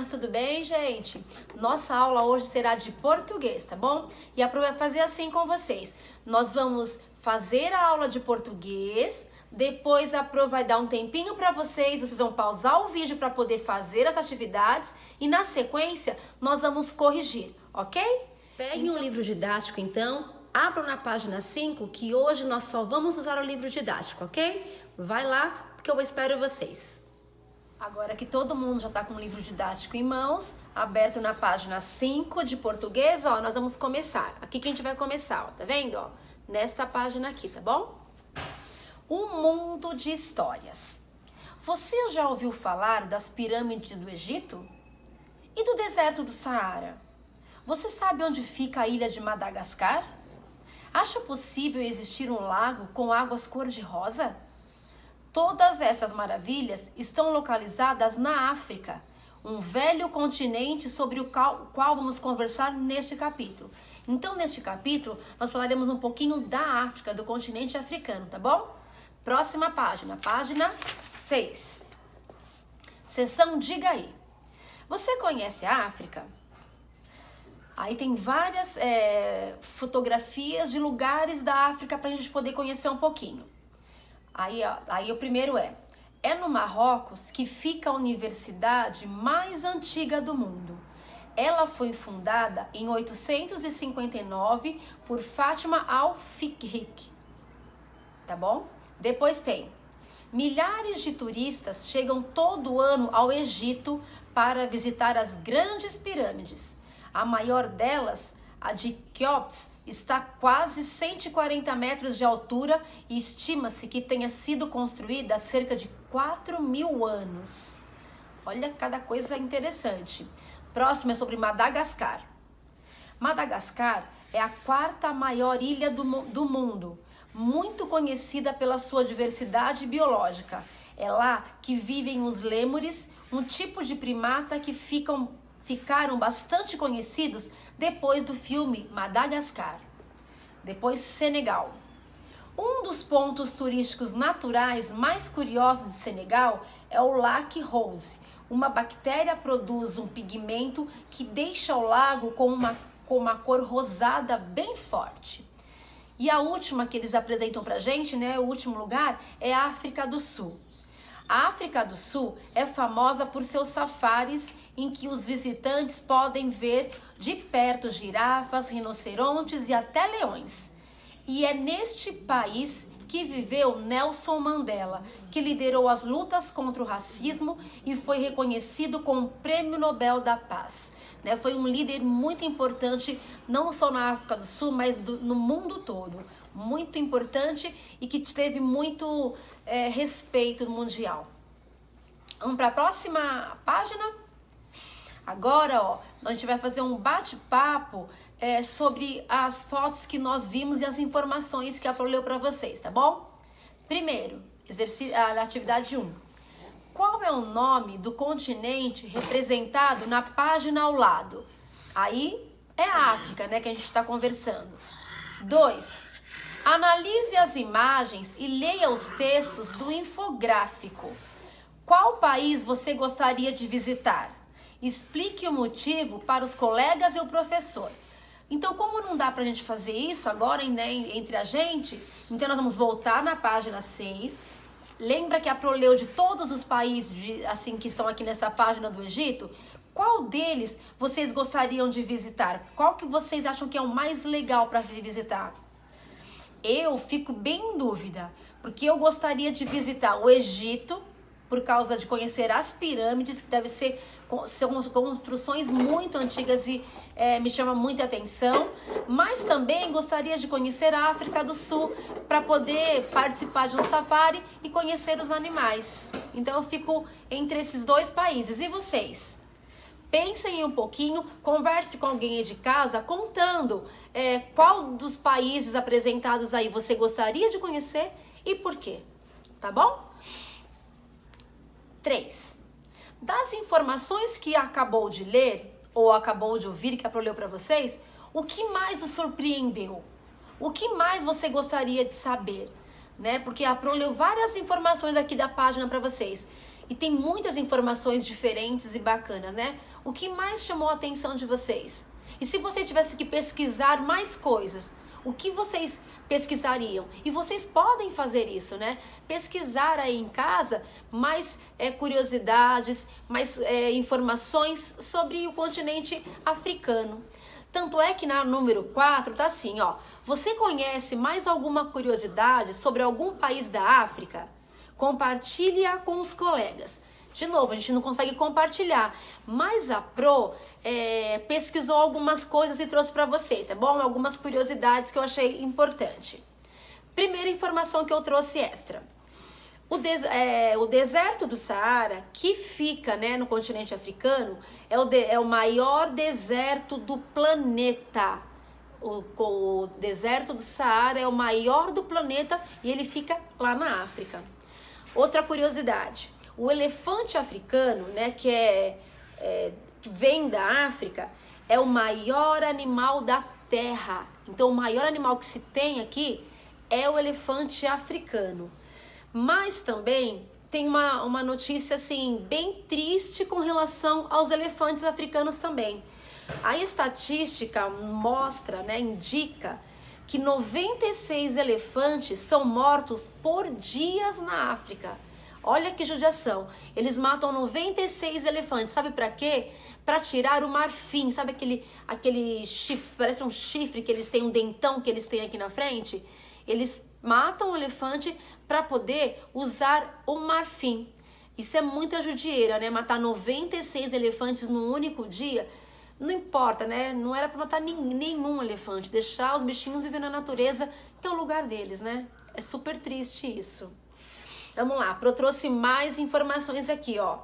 meninas, tudo bem, gente? Nossa aula hoje será de português, tá bom? E a Pro vai fazer assim com vocês. Nós vamos fazer a aula de português, depois a Pro vai dar um tempinho para vocês vão pausar o vídeo para poder fazer as atividades e na sequência nós vamos corrigir, ok? Peguem um livro didático então, abram na página 5 que hoje nós só vamos usar o livro didático, ok? Vai lá porque eu espero vocês. Agora que todo mundo já está com o livro didático em mãos, aberto na página 5 de português, ó, nós vamos começar. Aqui que a gente vai começar, ó, tá vendo? Ó, nesta página aqui, tá bom? Um mundo de histórias. Você já ouviu falar das pirâmides do Egito? E do deserto do Saara? Você sabe onde fica a ilha de Madagascar? Acha possível existir um lago com águas cor-de-rosa? Todas essas maravilhas estão localizadas na África, um velho continente sobre o qual vamos conversar neste capítulo. Então, neste capítulo, nós falaremos um pouquinho da África, do continente africano, tá bom? Próxima página, página 6. Seção Diga aí. Você conhece a África? Aí tem várias fotografias de lugares da África para a gente poder conhecer um pouquinho. Aí o primeiro é no Marrocos que fica a universidade mais antiga do mundo. Ela foi fundada em 859 por Fátima al-Fikrik, tá bom? Depois tem, milhares de turistas chegam todo ano ao Egito para visitar as grandes pirâmides. A maior delas, a de Quéops, está quase 140 metros de altura e estima-se que tenha sido construída há cerca de 4.000 anos. Olha cada coisa interessante. Próximo é sobre Madagascar. Madagascar é a quarta maior ilha do mundo, muito conhecida pela sua diversidade biológica. É lá que vivem os lêmures, um tipo de primata que ficaram bastante conhecidos depois do filme Madagascar. Depois, Senegal. Um dos pontos turísticos naturais mais curiosos de Senegal é o Lac Rose. Uma bactéria produz um pigmento que deixa o lago com uma cor rosada bem forte. E a última que eles apresentam pra gente, né, o último lugar, é a África do Sul. A África do Sul é famosa por seus safaris em que os visitantes podem ver de perto girafas, rinocerontes e até leões. E é neste país que viveu Nelson Mandela, que liderou as lutas contra o racismo e foi reconhecido com o Prêmio Nobel da Paz. Foi um líder muito importante, não só na África do Sul, mas no mundo todo. Muito importante e que teve muito respeito mundial. Vamos para a próxima página? Agora, ó, a gente vai fazer um bate-papo sobre as fotos que nós vimos e as informações que a Flor leu para vocês, tá bom? Primeiro, a atividade 1. Qual é o nome do continente representado na página ao lado? Aí é a África, né, que a gente está conversando. 2. Analise as imagens e leia os textos do infográfico. Qual país você gostaria de visitar? Explique o motivo para os colegas e o professor. Então, como não dá pra gente fazer isso agora, né, entre a gente, então nós vamos voltar na página 6. Lembra que a Pro leu de todos os países assim, que estão aqui nessa página do Egito? Qual deles vocês gostariam de visitar? Qual que vocês acham que é o mais legal para visitar? Eu fico bem em dúvida, porque eu gostaria de visitar o Egito, por causa de conhecer as pirâmides, que são construções muito antigas e me chama muita atenção, mas também gostaria de conhecer a África do Sul para poder participar de um safari e conhecer os animais. Então eu fico entre esses dois países. E vocês? Pensem um pouquinho, converse com alguém aí de casa contando qual dos países apresentados aí você gostaria de conhecer e por quê, tá bom? 3. Das informações que acabou de ler ou acabou de ouvir, que a Pro leu para vocês, o que mais o surpreendeu? O que mais você gostaria de saber? Porque a Pro leu várias informações aqui da página para vocês. e tem muitas informações diferentes e bacanas, né? O que mais chamou a atenção de vocês? E se você tivesse que pesquisar mais coisas, o que vocês pesquisariam? E vocês podem fazer isso, né? Pesquisar aí em casa mais curiosidades, mais informações sobre o continente africano. Tanto é que na número 4 tá assim, ó. Você conhece mais alguma curiosidade sobre algum país da África? Compartilhe-a com os colegas. De novo, a gente não consegue compartilhar, mas a Pro pesquisou algumas coisas e trouxe para vocês, tá bom? Algumas curiosidades que eu achei importante. Primeira informação que eu trouxe extra. O deserto do Saara, que fica, né, no continente africano, é o maior deserto do planeta. O deserto do Saara é o maior do planeta e ele fica lá na África. Outra curiosidade, o elefante africano, né, que vem da África, é o maior animal da Terra. Então, o maior animal que se tem aqui é o elefante africano. Mas também tem uma notícia assim bem triste com relação aos elefantes africanos também. A estatística mostra, né, indica que 96 elefantes são mortos por dia na África. Olha que judiação. Eles matam 96 elefantes. Sabe para quê? Para tirar o marfim. Sabe aquele chifre, parece um chifre que eles têm, um dentão que eles têm aqui na frente? Eles matam o elefante para poder usar o marfim. Isso é muita judieira, né? Matar 96 elefantes num único dia. Não importa, né? Não era para matar nenhum elefante. Deixar os bichinhos viver na natureza, que é o lugar deles, né? É super triste isso. Vamos lá, Pro trouxe mais informações aqui, ó.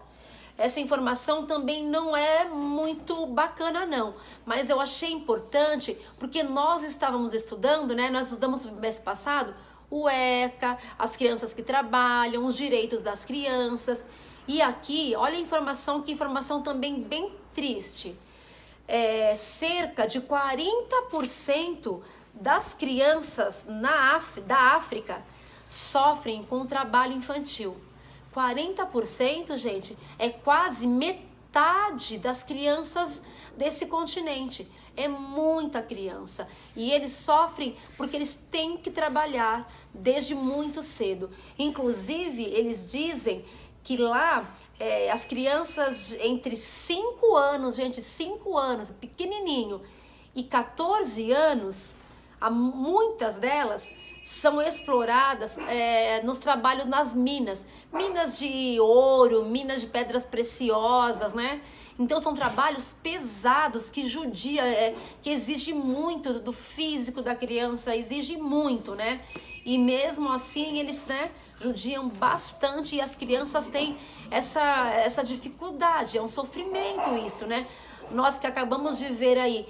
Essa informação também não é muito bacana não, mas eu achei importante porque nós estávamos estudando, né? Nós estudamos no mês passado o ECA, as crianças que trabalham, os direitos das crianças. E aqui, olha a informação, que informação também bem triste. Cerca de 40% das crianças da África sofrem com trabalho infantil. 40%, gente, é quase metade das crianças desse continente. É muita criança. E eles sofrem porque eles têm que trabalhar desde muito cedo. Inclusive, eles dizem que lá as crianças entre 5 anos, gente, 5 anos, pequenininho, e 14 anos, muitas delas são exploradas nos trabalhos nas minas. Minas de ouro, minas de pedras preciosas, né? Então são trabalhos pesados que que exige muito do físico da criança, exige muito, né? E mesmo assim eles, né, judiam bastante e as crianças têm essa dificuldade, é um sofrimento isso, né? Nós que acabamos de ver aí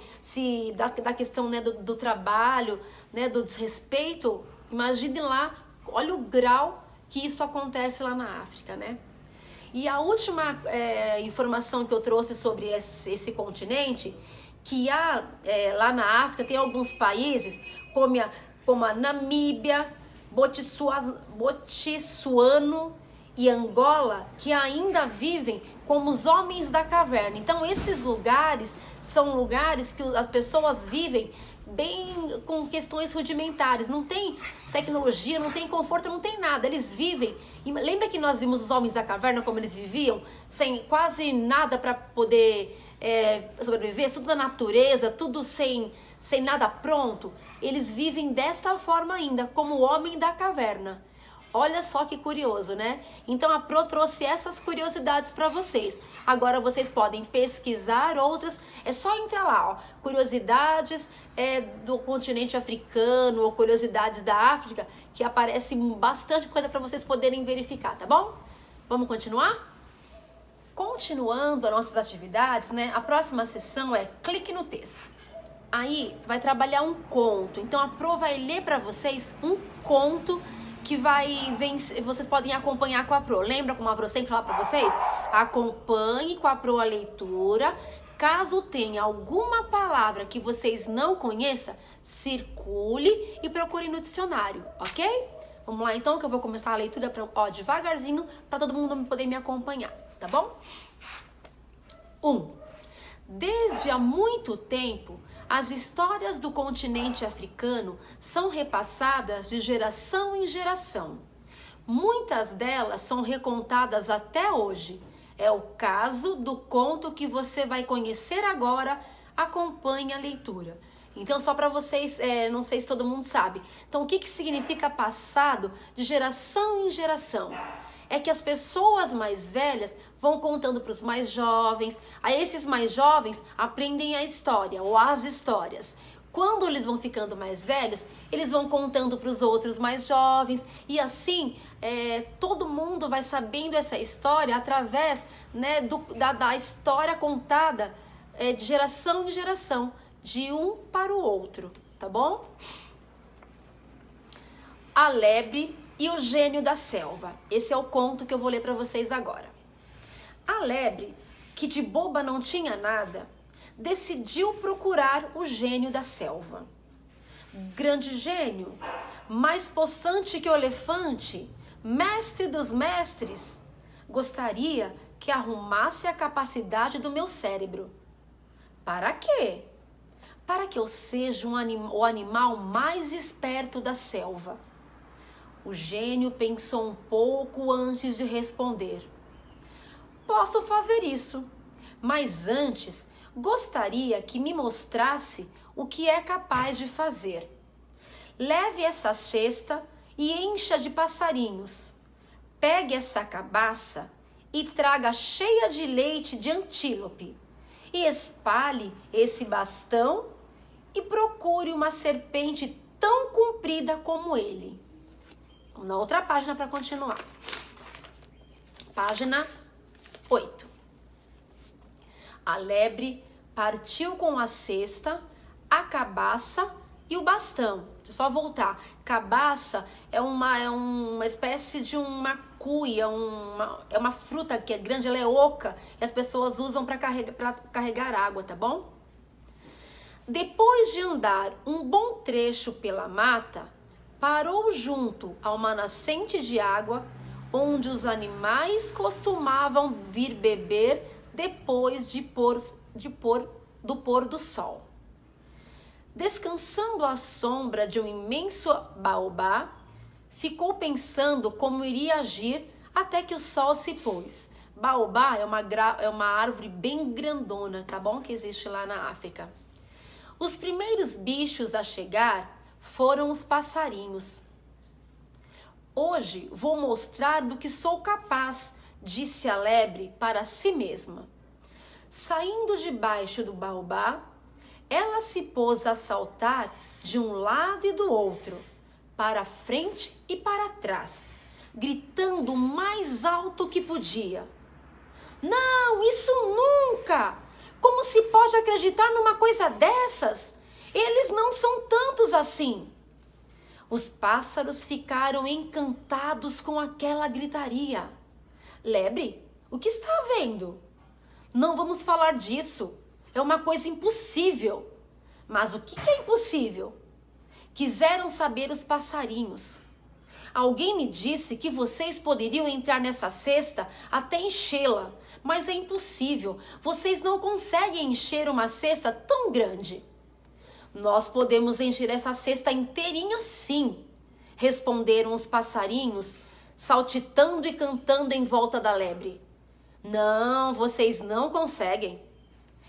da questão, né, do trabalho, né, do desrespeito, imagine lá, olha o grau que isso acontece lá na África, né? E a última informação que eu trouxe sobre esse continente, que lá na África tem alguns países, como a Namíbia, Botsuano e Angola, que ainda vivem como os homens da caverna. Então esses lugares são lugares que as pessoas vivem bem com questões rudimentares, não tem tecnologia, não tem conforto, não tem nada, eles vivem. E lembra que nós vimos os homens da caverna como eles viviam, sem quase nada para poder sobreviver, tudo na natureza, tudo sem nada pronto? Eles vivem desta forma ainda, como o homem da caverna. Olha só que curioso, né? Então a Pro trouxe essas curiosidades para vocês. Agora vocês podem pesquisar outras, é só entrar lá, ó, curiosidades do continente africano ou curiosidades da África, que aparece bastante coisa para vocês poderem verificar, tá bom? Vamos continuar? Continuando as nossas atividades, né? A próxima sessão é clique no texto. Aí vai trabalhar um conto. Então a Pro vai ler para vocês um conto que vocês podem acompanhar com a Pro. Lembra como a Pro sempre fala para vocês? Acompanhe com a Pro a leitura. Caso tenha alguma palavra que vocês não conheçam, circule e procure no dicionário, ok? Vamos lá então, que eu vou começar a leitura devagarzinho, para todo mundo poder me acompanhar, tá bom? 1. Desde há muito tempo, as histórias do continente africano são repassadas de geração em geração. Muitas delas são recontadas até hoje. É o caso do conto que você vai conhecer agora. Acompanhe a leitura. Então, só para vocês, não sei se todo mundo sabe. Então, o que significa passado de geração em geração? É que as pessoas mais velhas vão contando para os mais jovens. Aí esses mais jovens aprendem a história ou as histórias. Quando eles vão ficando mais velhos, eles vão contando para os outros mais jovens. E assim, todo mundo vai sabendo essa história através, né, da história contada de geração em geração, de um para o outro, tá bom? A Lebre e o Gênio da Selva. Esse é o conto que eu vou ler para vocês agora. A Lebre, que de boba não tinha nada, decidiu procurar o gênio da selva. Grande gênio, mais possante que o elefante, mestre dos mestres, gostaria que arrumasse a capacidade do meu cérebro. Para quê? Para que eu seja o animal mais esperto da selva. O gênio pensou um pouco antes de responder. Posso fazer isso, mas antes gostaria que me mostrasse o que é capaz de fazer. Leve essa cesta e encha de passarinhos. Pegue essa cabaça e traga cheia de leite de antílope. E espalhe esse bastão e procure uma serpente tão comprida como ele. Na outra página para continuar. Página 8. A lebre partiu com a cesta, a cabaça e o bastão. Deixa eu só voltar. Cabaça é uma espécie de uma cuia, é uma fruta que é grande, ela é oca, e as pessoas usam para carregar água, tá bom? Depois de andar um bom trecho pela mata, parou junto a uma nascente de água, onde os animais costumavam vir beber depois do pôr do sol. Descansando à sombra de um imenso baobá, ficou pensando como iria agir até que o sol se pôs. Baobá é uma árvore bem grandona, tá bom? Que existe lá na África. Os primeiros bichos a chegar foram os passarinhos. Hoje vou mostrar do que sou capaz, disse a lebre para si mesma. Saindo debaixo do baobá, ela se pôs a saltar de um lado e do outro, para frente e para trás, gritando o mais alto que podia. Não, isso nunca! Como se pode acreditar numa coisa dessas? Eles não são tantos assim. Os pássaros ficaram encantados com aquela gritaria. Lebre, o que está vendo? Não vamos falar disso. É uma coisa impossível. Mas o que é impossível? Quiseram saber os passarinhos. Alguém me disse que vocês poderiam entrar nessa cesta até enchê-la, mas é impossível. Vocês não conseguem encher uma cesta tão grande. Nós podemos encher essa cesta inteirinha sim, responderam os passarinhos, saltitando e cantando em volta da lebre. Não, vocês não conseguem.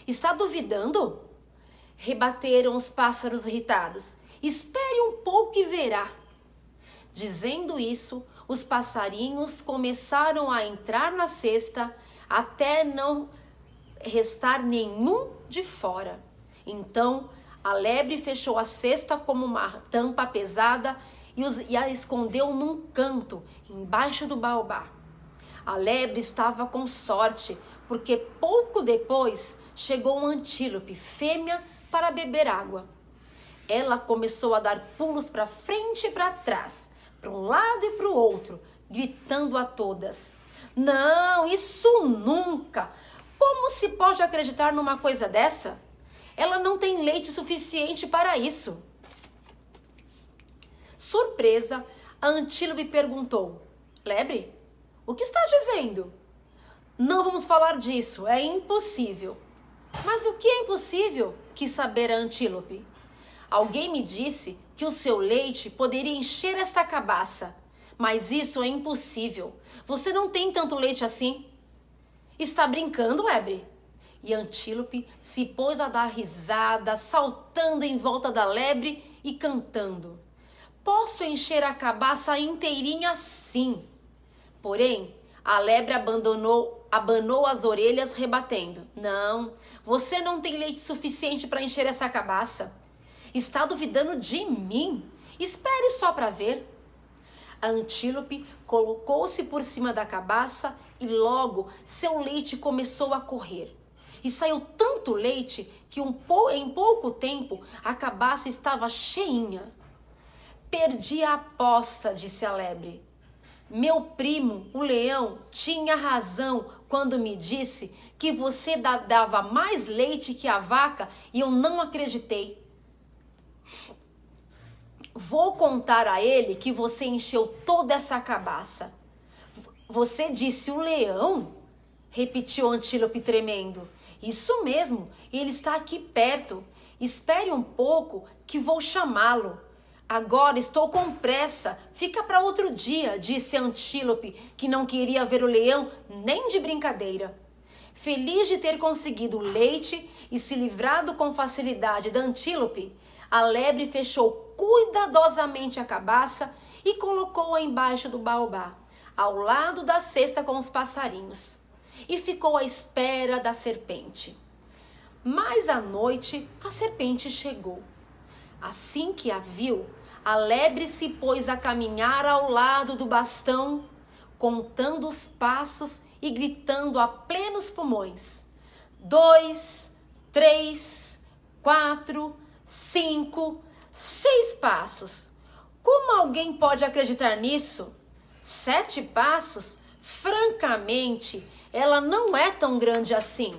Está duvidando? Rebateram os pássaros irritados. Espere um pouco e verá. Dizendo isso, os passarinhos começaram a entrar na cesta até não restar nenhum de fora. Então, a lebre fechou a cesta como uma tampa pesada e a escondeu num canto, embaixo do baobá. A lebre estava com sorte, porque pouco depois chegou um antílope fêmea para beber água. Ela começou a dar pulos para frente e para trás, para um lado e para o outro, gritando a todas. Não, isso nunca! Como se pode acreditar numa coisa dessa? Ela não tem leite suficiente para isso. Surpresa, A antílope perguntou: Lebre, o que estás dizendo? Não vamos falar disso, é impossível. Mas o que é impossível? Quis saber a antílope. Alguém me disse que o seu leite poderia encher esta cabaça, mas isso é impossível. Você não tem tanto leite assim. Está brincando, lebre? E a antílope se pôs a dar risada, saltando em volta da lebre e cantando. Posso encher a cabaça inteirinha sim. Porém, a lebre abanou as orelhas, rebatendo. Não, você não tem leite suficiente para encher essa cabaça. Está duvidando de mim? Espere só para ver. A antílope colocou-se por cima da cabaça e logo seu leite começou a correr. E saiu tanto leite que em pouco tempo a cabaça estava cheinha. Perdi a aposta, disse a lebre. Meu primo, o leão, tinha razão quando me disse que você dava mais leite que a vaca e eu não acreditei. Vou contar a ele que você encheu toda essa cabaça. Você disse o leão? Repetiu a antílope tremendo. Isso mesmo, ele está aqui perto. Espere um pouco que vou chamá-lo. Agora estou com pressa, fica para outro dia, disse a antílope, que não queria ver o leão nem de brincadeira. Feliz de ter conseguido leite e se livrado com facilidade da antílope, a lebre fechou cuidadosamente a cabaça e colocou-a embaixo do baobá, ao lado da cesta com os passarinhos, e ficou à espera da serpente. Mas à noite a serpente chegou. Assim que a viu, a lebre se pôs a caminhar ao lado do bastão, contando os passos e gritando a plenos pulmões. 2, 3, 4, 5, 6 passos. Como alguém pode acreditar nisso? 7 passos? Francamente, ela não é tão grande assim.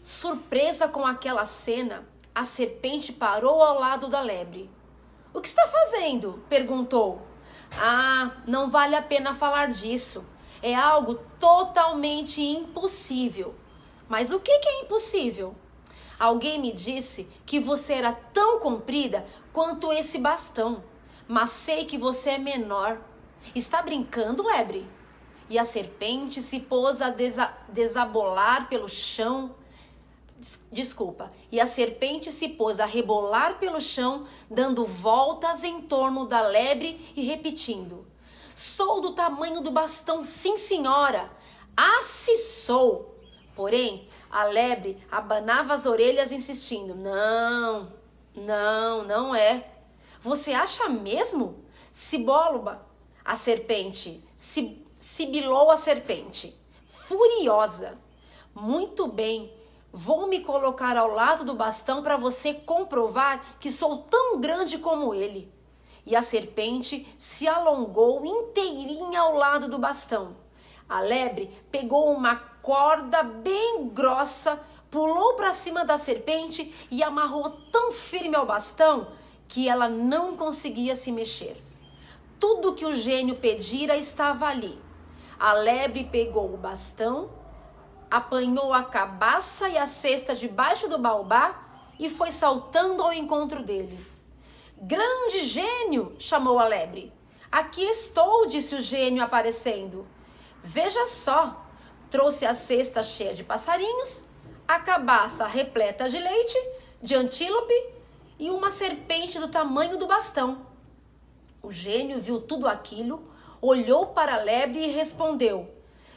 Surpresa com aquela cena, a serpente parou ao lado da lebre. O que está fazendo? Perguntou. Ah, não vale a pena falar disso. É algo totalmente impossível. Mas o que é impossível? Alguém me disse que você era tão comprida quanto esse bastão, mas sei que você é menor. Está brincando, lebre? E a serpente se pôs a desabolar pelo chão. E a serpente se pôs a rebolar pelo chão, dando voltas em torno da lebre e repetindo: Sou do tamanho do bastão, sim senhora. Ah, se sou. Porém, a lebre abanava as orelhas insistindo: Não é. Você acha mesmo? Sibilou a serpente, sibilou a serpente, furiosa. Muito bem. Vou me colocar ao lado do bastão para você comprovar que sou tão grande como ele. E a serpente se alongou inteirinha ao lado do bastão. A lebre pegou uma corda bem grossa, pulou para cima da serpente e amarrou tão firme ao bastão que ela não conseguia se mexer. Tudo que o gênio pedira estava ali. A lebre pegou o bastão, apanhou a cabaça e a cesta debaixo do baobá e foi saltando ao encontro dele. Grande gênio, chamou a lebre. Aqui estou, disse o gênio aparecendo. Veja só, trouxe a cesta cheia de passarinhos, a cabaça repleta de leite, de antílope e uma serpente do tamanho do bastão. O gênio viu tudo aquilo, olhou para a lebre e respondeu: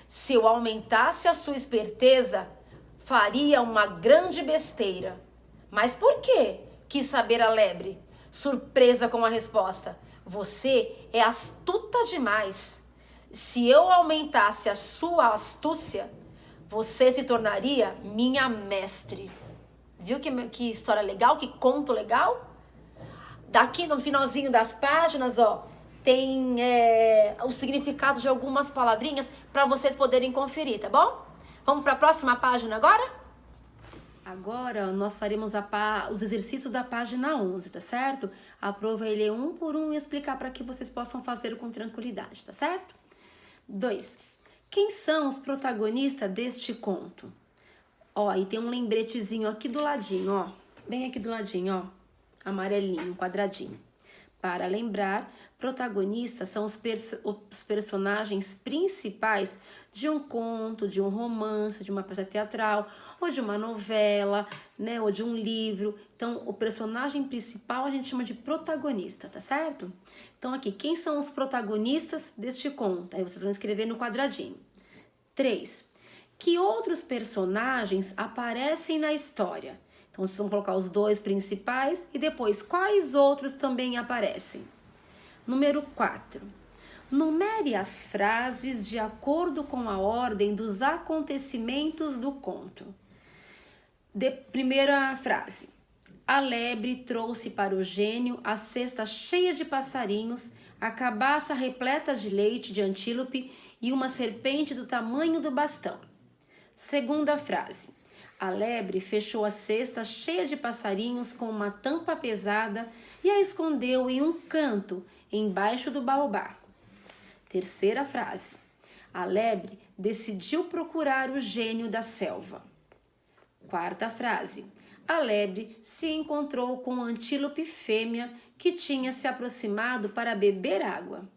Se eu aumentasse a sua esperteza, faria uma grande besteira. Mas por quê? Quis saber a lebre, surpresa com a resposta. Você é astuta demais. Se eu aumentasse a sua astúcia, você se tornaria minha mestre. Viu que história legal, que conto legal? Daqui no finalzinho das páginas, ó, tem o significado de algumas palavrinhas para vocês poderem conferir, tá bom? Vamos para a próxima página agora? Agora nós faremos os exercícios da página 11, tá certo? A prova vai ler um por um e explicar para que vocês possam fazer com tranquilidade, tá certo? 2. Quem são os protagonistas deste conto? Ó, aí tem um lembretezinho aqui do ladinho, ó. Bem aqui do ladinho, ó. Amarelinho, quadradinho. Para lembrar, protagonistas são os personagens principais de um conto, de um romance, de uma peça teatral, ou de uma novela, né, ou de um livro. Então, o personagem principal a gente chama de protagonista, tá certo? Então, aqui, quem são os protagonistas deste conto? Aí vocês vão escrever no quadradinho. 3. Que outros personagens aparecem na história? Então, vocês vão colocar os 2 principais e depois quais outros também aparecem. Número 4. Numere as frases de acordo com a ordem dos acontecimentos do conto. Primeira frase. A lebre trouxe para o gênio a cesta cheia de passarinhos, a cabaça repleta de leite de antílope e uma serpente do tamanho do bastão. Segunda frase. A lebre fechou a cesta cheia de passarinhos com uma tampa pesada e a escondeu em um canto, embaixo do baobá. Terceira frase. A lebre decidiu procurar o gênio da selva. Quarta frase. A lebre se encontrou com a antílope fêmea que tinha se aproximado para beber água.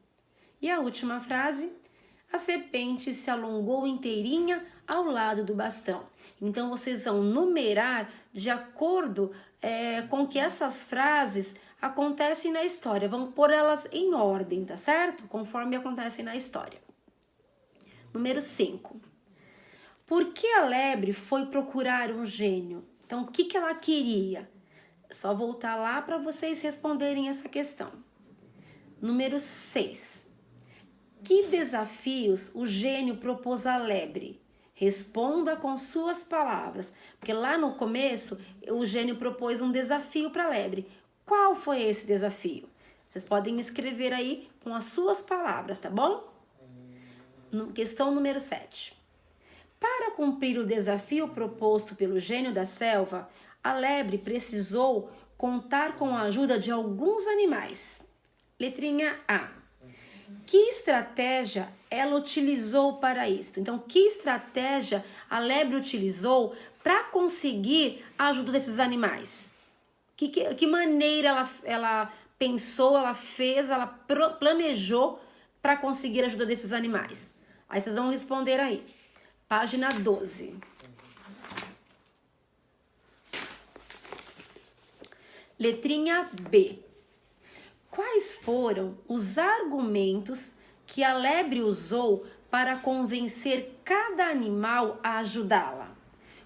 E a última frase. A serpente se alongou inteirinha ao lado do bastão. Então, vocês vão numerar de acordo com que essas frases acontecem na história. Vão pôr elas em ordem, tá certo? Conforme acontecem na história. Número 5. Por que a lebre foi procurar um gênio? Então, o que ela queria? É só voltar lá para vocês responderem essa questão. Número 6. Que desafios o gênio propôs à lebre? Responda com suas palavras. Porque lá no começo, o gênio propôs um desafio para a lebre. Qual foi esse desafio? Vocês podem escrever aí com as suas palavras, tá bom? Questão número 7. Para cumprir o desafio proposto pelo gênio da selva, a lebre precisou contar com a ajuda de alguns animais. Letrinha A. Que estratégia ela utilizou para isso? Então, que estratégia a lebre utilizou para conseguir a ajuda desses animais? Que maneira ela pensou, ela fez, ela planejou para conseguir a ajuda desses animais? Aí vocês vão responder aí. Página 12. Letrinha B. Quais foram os argumentos que a lebre usou para convencer cada animal a ajudá-la?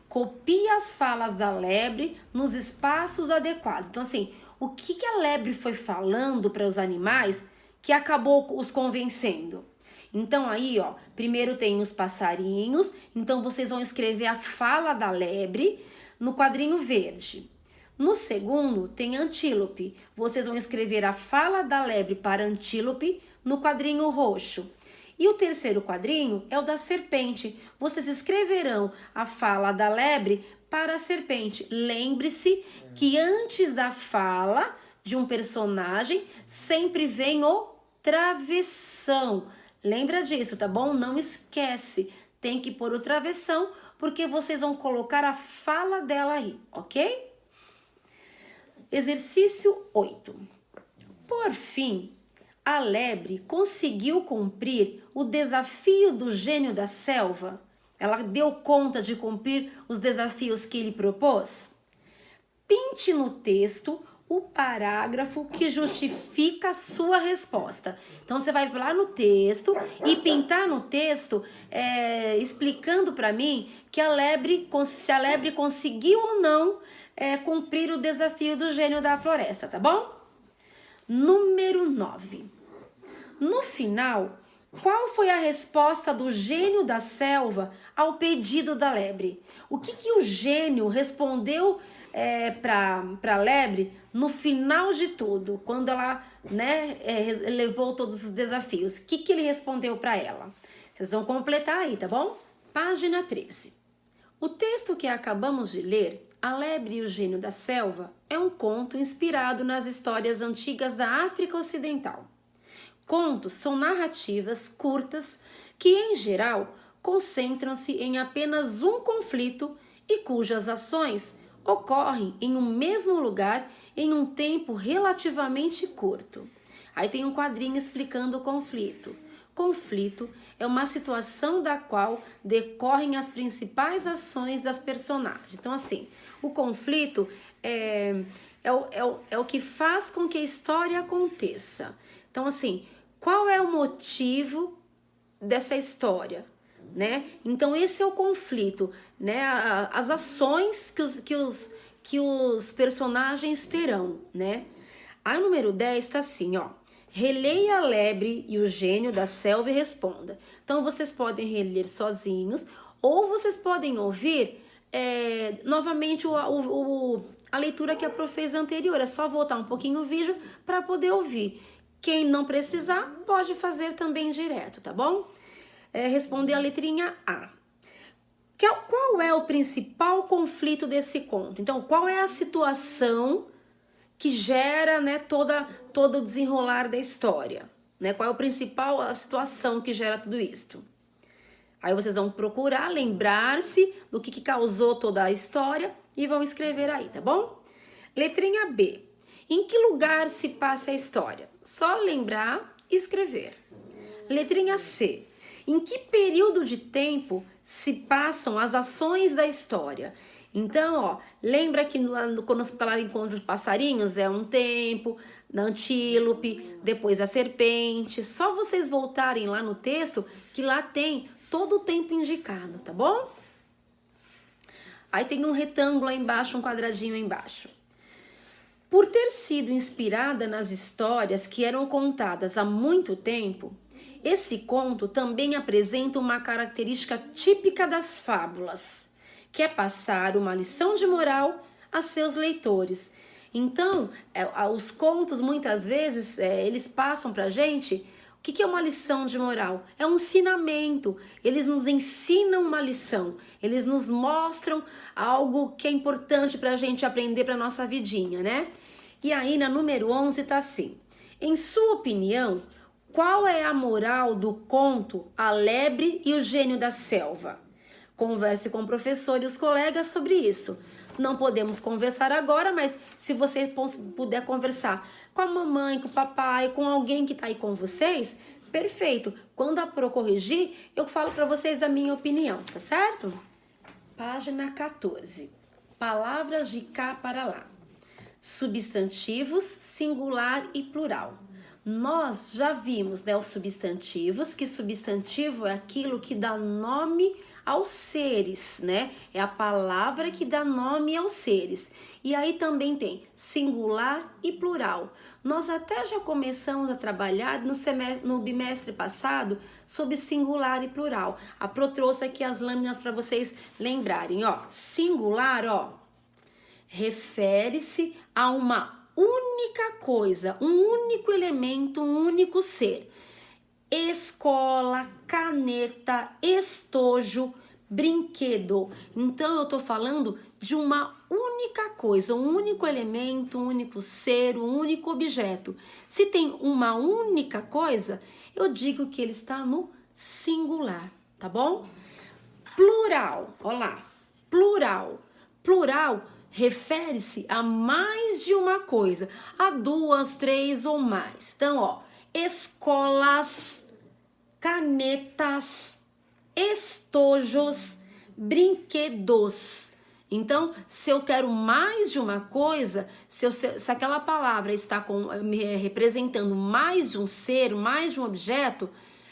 Copie as falas da lebre nos espaços adequados. Então, assim, o que a lebre foi falando para os animais que acabou os convencendo? Então, aí, ó, primeiro tem os passarinhos. Então, vocês vão escrever a fala da lebre no quadrinho verde. No segundo, tem antílope. Vocês vão escrever a fala da lebre para antílope no quadrinho roxo. E o terceiro quadrinho é o da serpente. Vocês escreverão a fala da lebre para a serpente. Lembre-se que antes da fala de um personagem, sempre vem o travessão. Lembra disso, tá bom? Não esquece. Tem que pôr o travessão, porque vocês vão colocar a fala dela aí, ok? Exercício 8. Por fim, a lebre conseguiu cumprir o desafio do gênio da selva? Ela deu conta de cumprir os desafios que ele propôs? Pinte no texto o parágrafo que justifica a sua resposta. Então, você vai lá no texto e pintar no texto explicando para mim que se a lebre conseguiu ou não cumprir o desafio do gênio da floresta, tá bom? Número 9. No final, qual foi a resposta do gênio da selva ao pedido da lebre? O que o gênio respondeu para a lebre no final de tudo, quando ela levou todos os desafios? O que ele respondeu para ela? Vocês vão completar aí, tá bom? Página 13. O texto que acabamos de ler A Lebre e o Gênio da Selva é um conto inspirado nas histórias antigas da África Ocidental. Contos são narrativas curtas que, em geral, concentram-se em apenas um conflito e cujas ações ocorrem em um mesmo lugar em um tempo relativamente curto. Aí tem um quadrinho explicando o conflito. Conflito é uma situação da qual decorrem as principais ações das personagens. Então, assim, o conflito é o que faz com que a história aconteça. Então, assim, qual é o motivo dessa história, né? Então, esse é o conflito, né? As ações que os personagens terão, né? A número 10 está assim, ó. Releia a Lebre e o Gênio da Selva e responda. Então, vocês podem reler sozinhos ou vocês podem ouvir novamente a leitura que a Prof fez anterior. É só voltar um pouquinho o vídeo para poder ouvir. Quem não precisar, pode fazer também direto, tá bom? Responder a letrinha A. Qual é o principal conflito desse conto? Então, qual é a situação que gera, né, todo o desenrolar da história? Né? Qual é a situação que gera tudo isso? Aí vocês vão procurar lembrar-se do que causou toda a história e vão escrever aí, tá bom? Letrinha B. Em que lugar se passa a história? Só lembrar e escrever. Letrinha C. Em que período de tempo se passam as ações da história? Então, ó, lembra que quando você fala encontro de passarinhos, é um tempo, na antílope, depois a serpente. Só vocês voltarem lá no texto, que lá tem todo o tempo indicado, tá bom? Aí tem um retângulo aí embaixo, um quadradinho aí embaixo. Por ter sido inspirada nas histórias que eram contadas há muito tempo, esse conto também apresenta uma característica típica das fábulas, que é passar uma lição de moral a seus leitores. Então, os contos, muitas vezes, eles passam pra gente o que é uma lição de moral? É um ensinamento. Eles nos ensinam uma lição. Eles nos mostram algo que é importante pra gente aprender pra nossa vidinha, né? E aí, na número 11, tá assim. Em sua opinião, qual é a moral do conto A Lebre e o Gênio da Selva? Converse com o professor e os colegas sobre isso. Não podemos conversar agora, mas se você puder conversar com a mamãe, com o papai, com alguém que está aí com vocês, perfeito. Quando a Pro corrigir, eu falo para vocês a minha opinião, tá certo? Página 14. Palavras de cá para lá. Substantivos, singular e plural. Nós já vimos, né, os substantivos, que substantivo é aquilo que dá nome aos seres, né? É a palavra que dá nome aos seres. E aí também tem singular e plural. Nós até já começamos a trabalhar no bimestre passado sobre singular e plural. A Pro trouxe aqui as lâminas para vocês lembrarem, ó. Singular, ó, refere-se a uma única coisa, um único elemento, um único ser. Escola, caneta, estojo, brinquedo. Então eu tô falando de uma única coisa, um único elemento, um único ser, um único objeto. Se tem uma única coisa, eu digo que ele está no singular, tá bom? Plural, ó lá, plural. Plural refere-se a mais de uma coisa, a duas, três ou mais. Então, ó, escolas, canetas, estojos, brinquedos. Então, se eu quero mais de uma coisa, se aquela palavra está representando mais de um ser, mais de um objeto,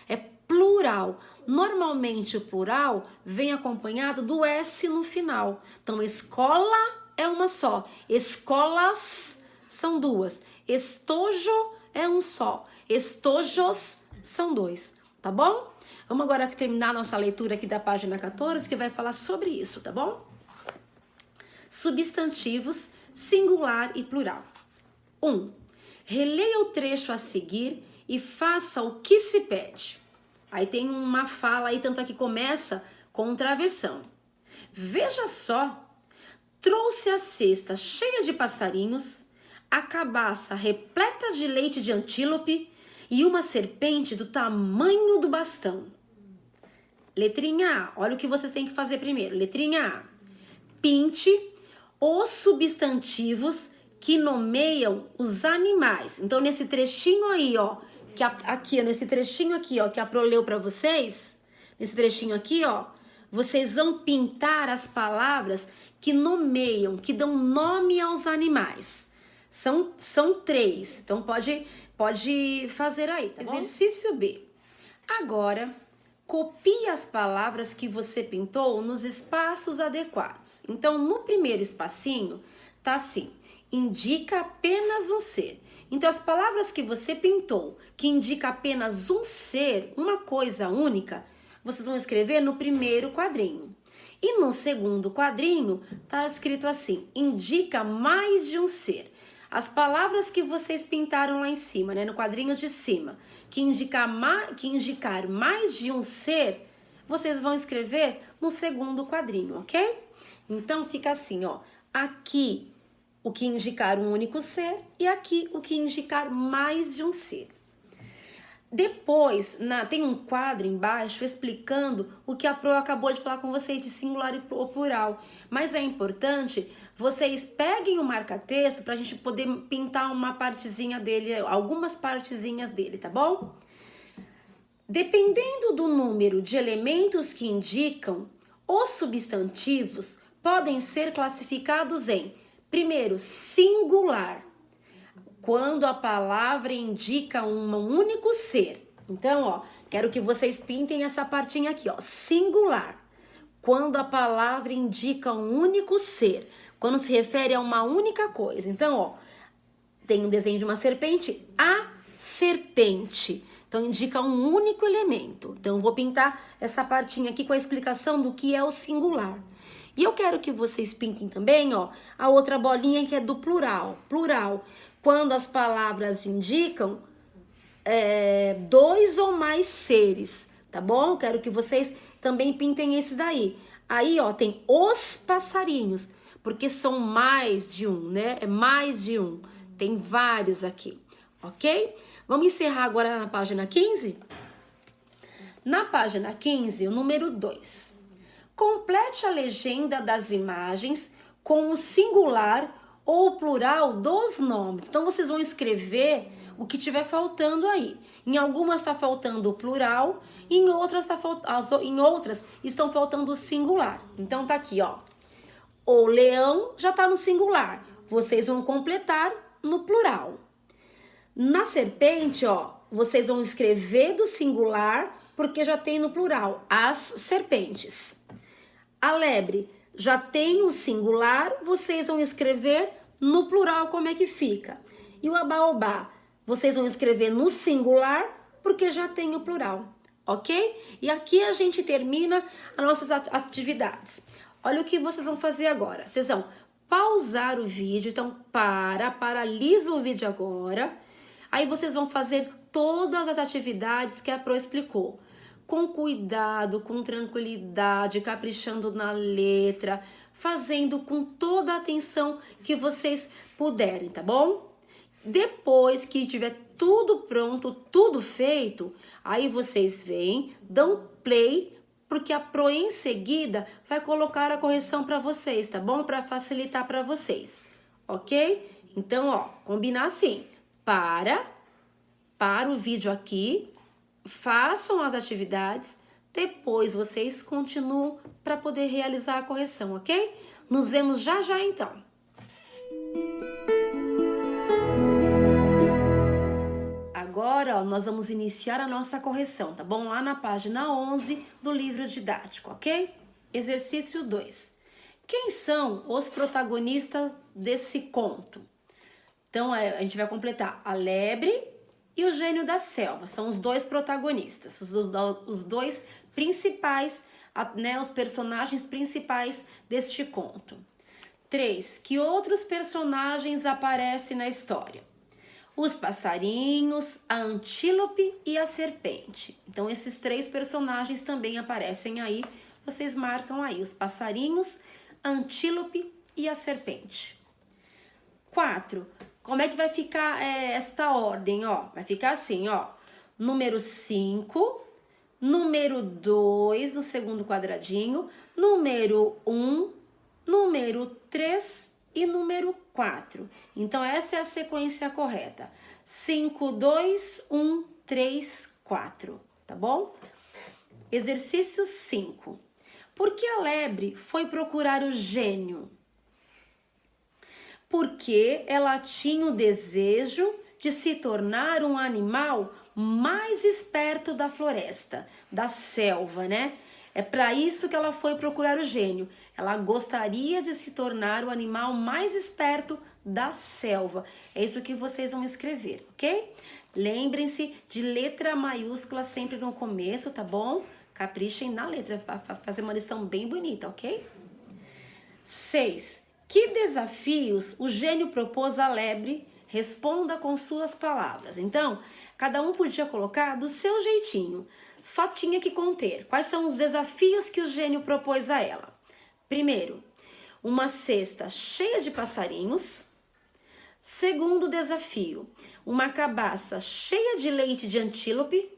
é plural. Normalmente o plural vem acompanhado do S no final. Então, escola é uma só, escolas são duas, estojo é um só, estojos são dois, tá bom? Vamos agora terminar nossa leitura aqui da página 14, que vai falar sobre isso, tá bom? Substantivos, singular e plural. 1. Releia o trecho a seguir e faça o que se pede. Aí tem uma fala aí, tanto é que começa com um travessão. Veja só, trouxe a cesta cheia de passarinhos, a cabaça repleta de leite de antílope e uma serpente do tamanho do bastão. Letrinha A, olha o que vocês têm que fazer primeiro. Letrinha A, pinte os substantivos que nomeiam os animais. Então, nesse trechinho aí, ó, nesse trechinho aqui, ó, que a Pro leu pra vocês, nesse trechinho aqui, ó, vocês vão pintar as palavras que nomeiam, que dão nome aos animais. São 3, então pode fazer aí, tá bom? Exercício B. Agora, copie as palavras que você pintou nos espaços adequados. Então, no primeiro espacinho, tá assim, indica apenas um ser. Então, as palavras que você pintou, que indica apenas um ser, uma coisa única, vocês vão escrever no primeiro quadrinho. E no segundo quadrinho, tá escrito assim, indica mais de um ser. As palavras que vocês pintaram lá em cima, né, no quadrinho de cima, que indicar mais de um ser, vocês vão escrever no segundo quadrinho, ok? Então, fica assim, ó, aqui o que indicar um único ser e aqui o que indicar mais de um ser. Depois, tem um quadro embaixo explicando o que a Pro acabou de falar com vocês de singular e plural. Mas é importante vocês peguem o marca-texto para a gente poder pintar uma partezinha dele, algumas partezinhas dele, tá bom? Dependendo do número de elementos que indicam, os substantivos podem ser classificados em, primeiro, singular, quando a palavra indica um único ser. Então, ó, quero que vocês pintem essa partinha aqui, ó, singular, quando a palavra indica um único ser, quando se refere a uma única coisa. Então, ó, tem um desenho de uma serpente, a serpente. Então, indica um único elemento. Então, eu vou pintar essa partinha aqui com a explicação do que é o singular. E eu quero que vocês pintem também, ó, a outra bolinha que é do plural. Plural, quando as palavras indicam 2 ou mais seres, tá bom? Quero que vocês também pintem esses daí. Aí, ó, tem os passarinhos, porque são mais de um, né? É mais de um. Tem vários aqui, ok? Vamos encerrar agora na página 15? Na página 15, o número 2. Complete a legenda das imagens com o singular ou plural dos nomes. Então, vocês vão escrever o que tiver faltando aí. Em algumas está faltando o plural, e em outras estão faltando o singular. Então, tá aqui, ó. O leão já tá no singular. Vocês vão completar no plural. Na serpente, ó, vocês vão escrever do singular, porque já tem no plural, as serpentes. A lebre já tem o singular, vocês vão escrever no plural como é que fica. E o abaobá, vocês vão escrever no singular, porque já tem o plural, ok? E aqui a gente termina as nossas atividades. Olha o que vocês vão fazer agora. Vocês vão pausar o vídeo, então paralisa o vídeo agora. Aí vocês vão fazer todas as atividades que a Pro explicou. Com cuidado, com tranquilidade, caprichando na letra, fazendo com toda a atenção que vocês puderem, tá bom? Depois que tiver tudo pronto, tudo feito, aí vocês vêm, dão play, porque a Pro em seguida vai colocar a correção para vocês, tá bom? Para facilitar para vocês, ok? Então, ó, combinar assim, para o vídeo aqui, façam as atividades, depois vocês continuam para poder realizar a correção, ok? Nos vemos já já então. Agora, ó, nós vamos iniciar a nossa correção, tá bom? Lá na página 11 do livro didático, ok? Exercício 2. Quem são os protagonistas desse conto? Então, a gente vai completar a lebre e o gênio da selva. São os dois protagonistas, os dois principais, né, os personagens principais deste conto. 3. Que outros personagens aparecem na história? Os passarinhos, a antílope e a serpente. Então, esses 3 personagens também aparecem aí. Vocês marcam aí os passarinhos, a antílope e a serpente. 4. Como é que vai ficar esta ordem, ó? Vai ficar assim, ó. Número 5, número 2 no segundo quadradinho, número 1, número 3 e número 4. Então, essa é a sequência correta. 5, 2, 1, 3, 4, tá bom? Exercício 5. Por que a lebre foi procurar o gênio? Porque ela tinha o desejo de se tornar um animal mais esperto da floresta, da selva, né? É para isso que ela foi procurar o gênio. Ela gostaria de se tornar o animal mais esperto da selva. É isso que vocês vão escrever, ok? Lembrem-se de letra maiúscula sempre no começo, tá bom? Caprichem na letra, para fazer uma lição bem bonita, ok? 6. Que desafios o gênio propôs à lebre? Responda com suas palavras. Então, cada um podia colocar do seu jeitinho. Só tinha que conter. Quais são os desafios que o gênio propôs a ela? Primeiro, uma cesta cheia de passarinhos. Segundo desafio, uma cabaça cheia de leite de antílope.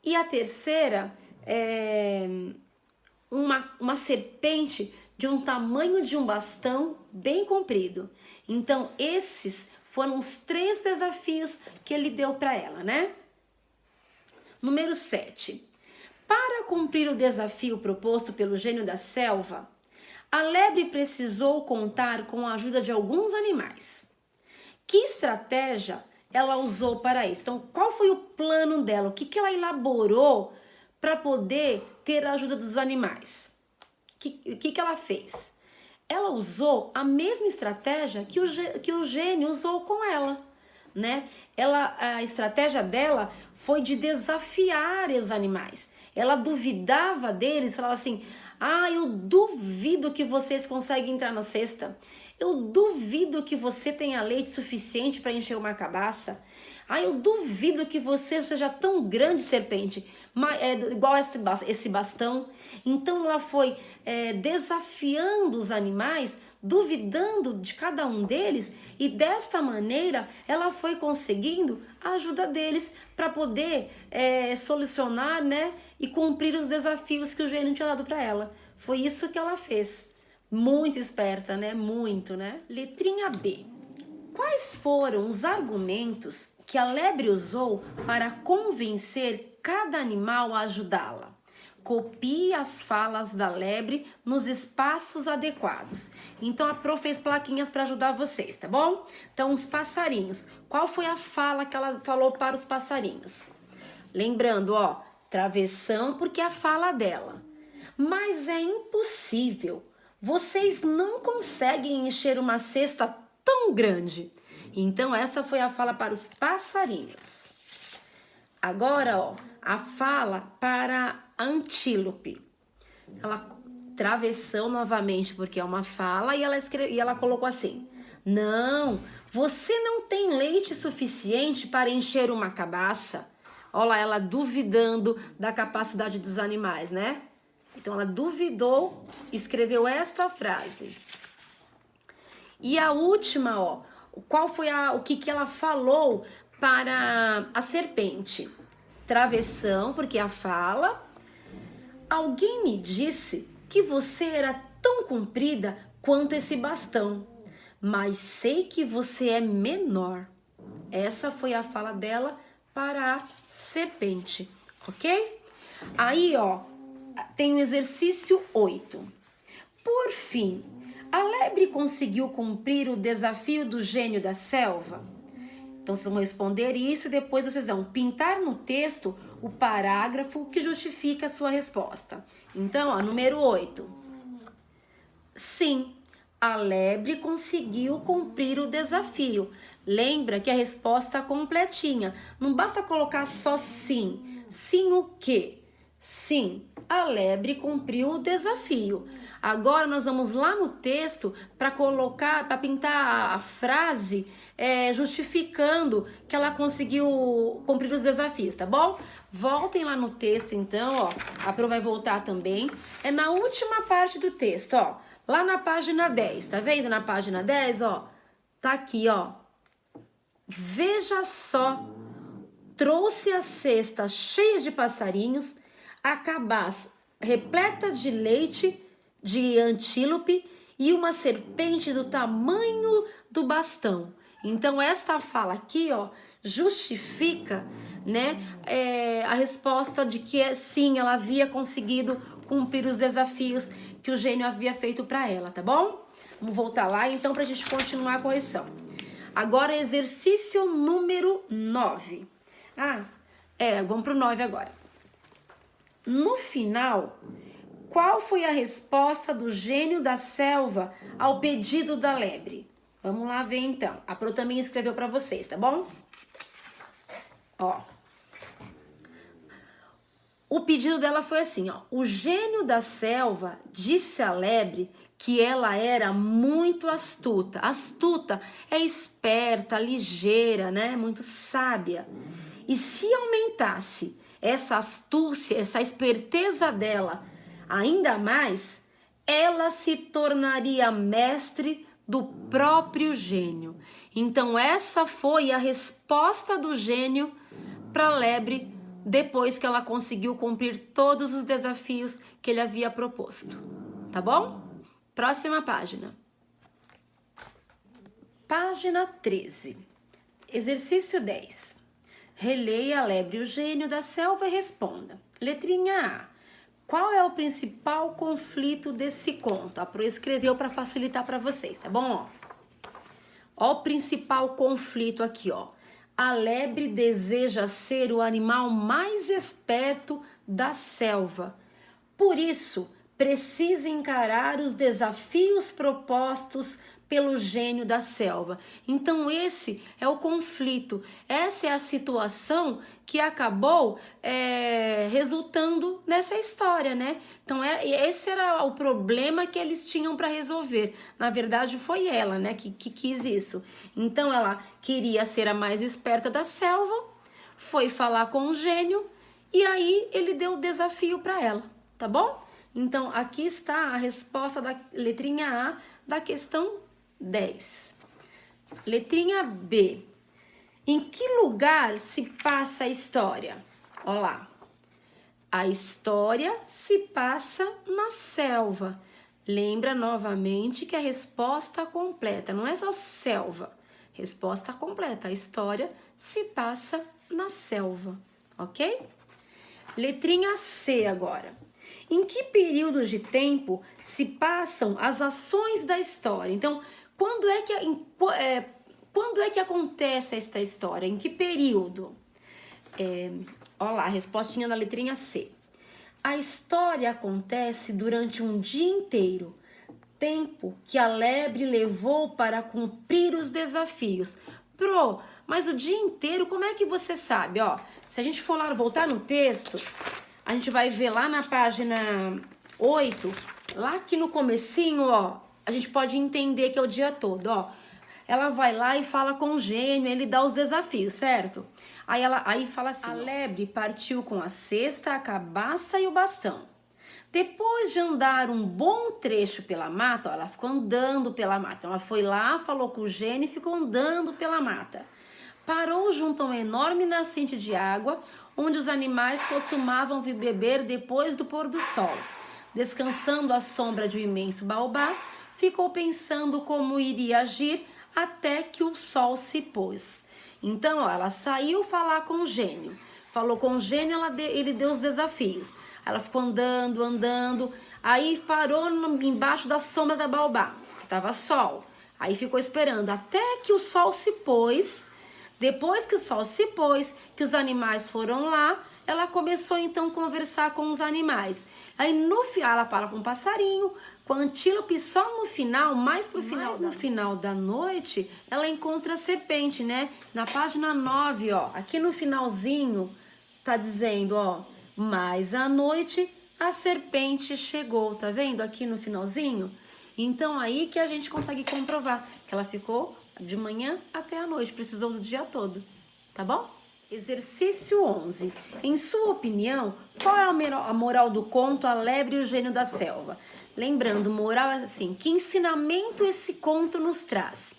E a terceira é uma serpente de um tamanho de um bastão bem comprido. Então, esses foram os 3 desafios que ele deu para ela, né? Número 7. Para cumprir o desafio proposto pelo gênio da selva, a lebre precisou contar com a ajuda de alguns animais. Que estratégia ela usou para isso? Então, qual foi o plano dela? O que ela elaborou para poder ter a ajuda dos animais? O que ela fez? Ela usou a mesma estratégia que o gênio usou com ela, né? A estratégia dela foi de desafiar os animais. Ela duvidava deles, falava assim: eu duvido que vocês conseguem entrar na cesta. Eu duvido que você tenha leite suficiente para encher uma cabaça. Eu duvido que você seja tão grande, serpente, igual esse bastão. Então ela foi desafiando os animais, duvidando de cada um deles, e desta maneira ela foi conseguindo a ajuda deles para poder solucionar, né, e cumprir os desafios que o gênio tinha dado para ela. Foi isso que ela fez. Muito esperta, né? Muito, né? Letrinha B. Quais foram os argumentos que a lebre usou para convencer cada animal a ajudá-la? Copie as falas da lebre nos espaços adequados. Então, a Pro fez plaquinhas para ajudar vocês, tá bom? Então, os passarinhos. Qual foi a fala que ela falou para os passarinhos? Lembrando, ó, travessão, porque é a fala dela. Mas é impossível. Vocês não conseguem encher uma cesta tão grande. Então, essa foi a fala para os passarinhos. Agora, ó, a fala para a antílope. Ela travessou novamente, porque é uma fala, e ela colocou assim: não, você não tem leite suficiente para encher uma cabaça. Olha lá, ela duvidando da capacidade dos animais, né? Então, ela duvidou, escreveu esta frase. E a última, ó, qual foi o que ela falou para a serpente? Travessão, porque a fala. Alguém me disse que você era tão comprida quanto esse bastão, mas sei que você é menor. Essa foi a fala dela para a serpente, ok? Aí, ó, tem o exercício 8. Por fim, a lebre conseguiu cumprir o desafio do gênio da selva? Então, vocês vão responder isso e depois vocês vão pintar no texto o parágrafo que justifica a sua resposta. Então, ó, número 8. Sim, a lebre conseguiu cumprir o desafio. Lembra que a resposta completinha. Não basta colocar só sim. Sim o quê? Sim, a lebre cumpriu o desafio. Agora nós vamos lá no texto para pintar a frase justificando que ela conseguiu cumprir os desafios, tá bom? Voltem lá no texto, então, ó. A Pro vai voltar também. É na última parte do texto, ó. Lá na página 10, tá vendo na página 10, ó? Tá aqui, ó. Veja só, trouxe a cesta cheia de passarinhos, a cabaz repleta de leite de antílope e uma serpente do tamanho do bastão. Então, esta fala aqui, ó, justifica, né, a resposta de que sim, ela havia conseguido cumprir os desafios que o gênio havia feito para ela, tá bom? Vamos voltar lá, então, pra gente continuar a correção. Agora, exercício número 9. Vamos pro 9 agora. No final, qual foi a resposta do gênio da selva ao pedido da lebre? Vamos lá ver então. A Pro também escreveu para vocês, tá bom? Ó. O pedido dela foi assim, ó. O gênio da selva disse à lebre que ela era muito astuta. Astuta é esperta, ligeira, né? Muito sábia. E se aumentasse essa astúcia, essa esperteza dela ainda mais, ela se tornaria mestre do próprio gênio. Então essa foi a resposta do gênio para a lebre depois que ela conseguiu cumprir todos os desafios que ele havia proposto. Tá bom? Próxima página. Página 13. Exercício 10. Releia a lebre e o gênio da selva e responda. Letrinha A. Qual é o principal conflito desse conto? A Pro escreveu para facilitar para vocês, tá bom? Ó o principal conflito aqui, ó. A lebre deseja ser o animal mais esperto da selva. Por isso, precisa encarar os desafios propostos pelo gênio da selva. Então esse é o conflito, essa é a situação que acabou resultando nessa história, né? Então esse era o problema que eles tinham para resolver. Na verdade foi ela, né, que quis isso. Então ela queria ser a mais esperta da selva, foi falar com o gênio e aí ele deu o desafio para ela, tá bom? Então aqui está a resposta da letrinha A da questão 10. Letrinha B. Em que lugar se passa a história? Olha lá. A história se passa na selva. Lembra novamente que a resposta completa, não é só selva. Resposta completa. A história se passa na selva, ok? Letrinha C agora. Em que período de tempo se passam as ações da história? Então, quando é que acontece esta história? Em que período? Olha lá, a respostinha da letrinha C. A história acontece durante um dia inteiro, tempo que a lebre levou para cumprir os desafios. Pro, mas o dia inteiro, como é que você sabe? Ó, se a gente for lá voltar no texto, a gente vai ver lá na página 8, lá que no comecinho, ó, a gente pode entender que é o dia todo, ó. Ela vai lá e fala com o gênio, ele dá os desafios, certo? Aí fala assim, a lebre partiu com a cesta, a cabaça e o bastão. Depois de andar um bom trecho pela mata, ó, ela ficou andando pela mata. Ela foi lá, falou com o gênio e ficou andando pela mata. Parou junto a uma enorme nascente de água, onde os animais costumavam vir beber depois do pôr do sol. Descansando à sombra de um imenso baobá, ficou pensando como iria agir até que o sol se pôs. Então, ó, ela saiu falar com o gênio. Falou com o gênio, ele deu os desafios. Ela ficou andando, aí parou embaixo da sombra da baobá, que tava sol. Aí ficou esperando até que o sol se pôs. Depois que o sol se pôs, que os animais foram lá, ela começou então a conversar com os animais. Aí no final ela fala com o passarinho, com a antílope, só no final, mais pro final, no final da noite, ela encontra a serpente, né? Na página 9, ó, aqui no finalzinho, tá dizendo, ó, mas à noite a serpente chegou, tá vendo aqui no finalzinho? Então aí que a gente consegue comprovar que ela ficou de manhã até a noite, precisou do dia todo, tá bom? Exercício 11. Em sua opinião, qual é a moral do conto A Lebre e o Gênio da Selva? Lembrando, moral é assim, que ensinamento esse conto nos traz?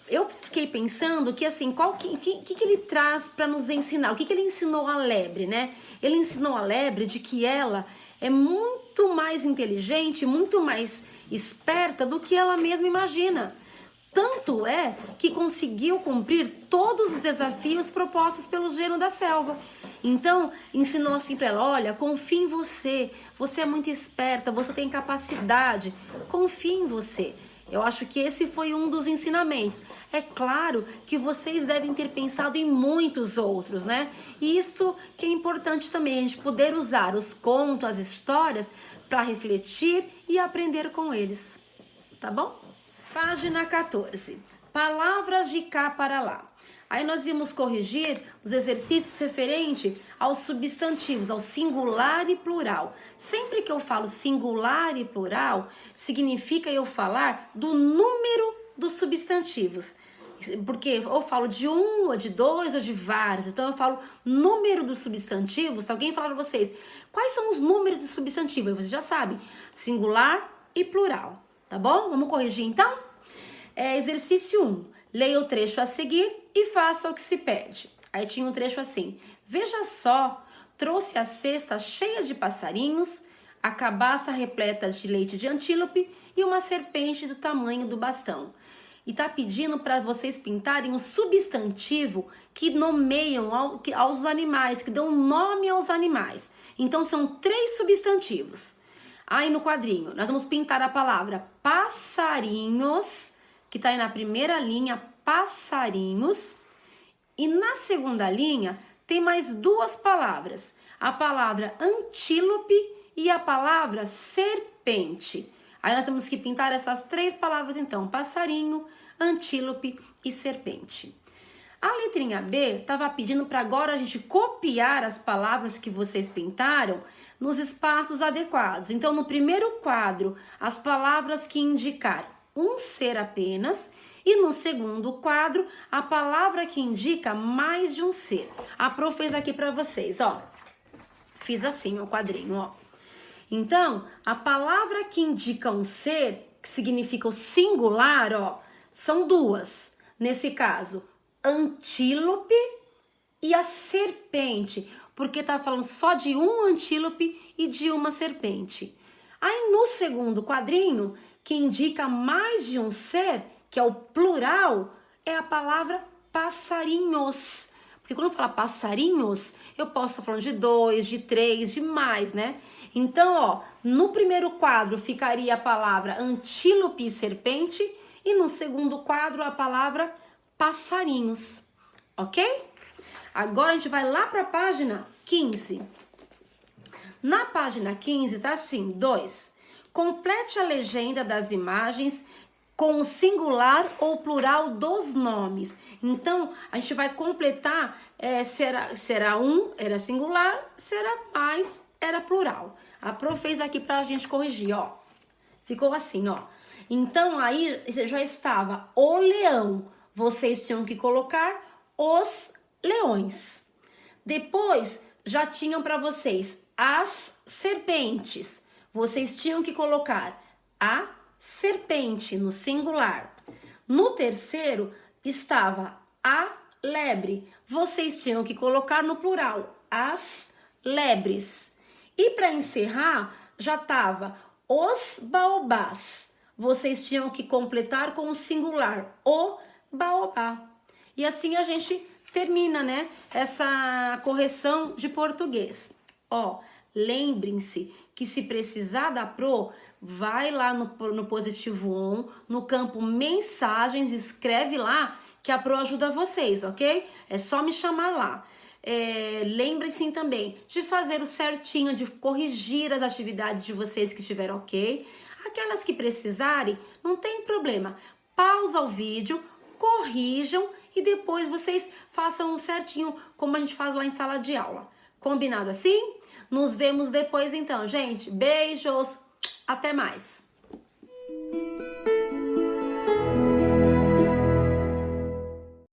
Eu fiquei pensando que assim, que ele traz para nos ensinar? O que ele ensinou a lebre, né? Ele ensinou a lebre de que ela é muito mais inteligente, muito mais esperta do que ela mesma imagina. Tanto é que conseguiu cumprir todos os desafios propostos pelo gênio da selva. Então, ensinou assim para ela, olha, confie em você, você é muito esperta, você tem capacidade, confie em você. Eu acho que esse foi um dos ensinamentos. É claro que vocês devem ter pensado em muitos outros, né? E isto que é importante também, a gente poder usar os contos, as histórias, para refletir e aprender com eles. Tá bom? Página 14. Palavras de cá para lá. Aí nós íamos corrigir os exercícios referentes aos substantivos, ao singular e plural. Sempre que eu falo singular e plural, significa eu falar do número dos substantivos. Porque eu falo de um, ou de dois, ou de vários. Então eu falo número dos substantivos. Se alguém falar para vocês, quais são os números dos substantivos? Você já sabe, singular e plural. Tá bom? Vamos corrigir então? Exercício 1. Leia o trecho a seguir e faça o que se pede. Aí tinha um trecho assim. Veja só, trouxe a cesta cheia de passarinhos, a cabaça repleta de leite de antílope e uma serpente do tamanho do bastão. E tá pedindo para vocês pintarem um substantivo que nomeiam aos animais, que dão nome aos animais. Então são 3 substantivos. Aí no quadrinho, nós vamos pintar a palavra passarinhos, que tá aí na primeira linha, passarinhos. E na segunda linha, tem mais 2 palavras. A palavra antílope e a palavra serpente. Aí nós temos que pintar essas 3 palavras então, passarinho, antílope e serpente. A letrinha B estava pedindo para agora a gente copiar as palavras que vocês pintaram nos espaços adequados. Então, no primeiro quadro, as palavras que indicar um ser apenas, e no segundo quadro, a palavra que indica mais de um ser. A Pro fez aqui para vocês, ó. Fiz assim o quadrinho, ó. Então, a palavra que indica um ser, que significa o singular, ó, são 2. Nesse caso, antílope e a serpente, porque tá falando só de um antílope e de uma serpente. Aí no segundo quadrinho, que indica mais de um ser, que é o plural, é a palavra passarinhos. Porque quando eu falo passarinhos, eu posso estar falando de 2, de 3, de mais, né? Então, ó, no primeiro quadro ficaria a palavra antílope e serpente, e no segundo quadro a palavra passarinhos, ok? Agora a gente vai lá para a página 15. Na página 15 tá assim, 2. Complete a legenda das imagens com o singular ou plural dos nomes. Então, a gente vai completar, será um, era singular, será mais, era plural. A Pro fez aqui pra gente corrigir, ó. Ficou assim, ó. Então, aí já estava o leão. Vocês tinham que colocar os leões. Depois, já tinham para vocês as serpentes. Vocês tinham que colocar a serpente no singular. No terceiro, estava a lebre. Vocês tinham que colocar no plural, as lebres. E para encerrar, já estava os baobás. Vocês tinham que completar com o singular, o baobá. E assim a gente termina, né, essa correção de português. Ó, lembrem-se que se precisar da Pro, vai lá no Positivo On, no campo mensagens, escreve lá que a Pro ajuda vocês, ok? É só me chamar lá. Lembrem-se também de fazer o certinho, de corrigir as atividades de vocês que estiveram ok. Aquelas que precisarem, não tem problema. Pausa o vídeo, corrijam e depois vocês façam certinho como a gente faz lá em sala de aula. Combinado assim? Nos vemos depois então, gente. Beijos, até mais.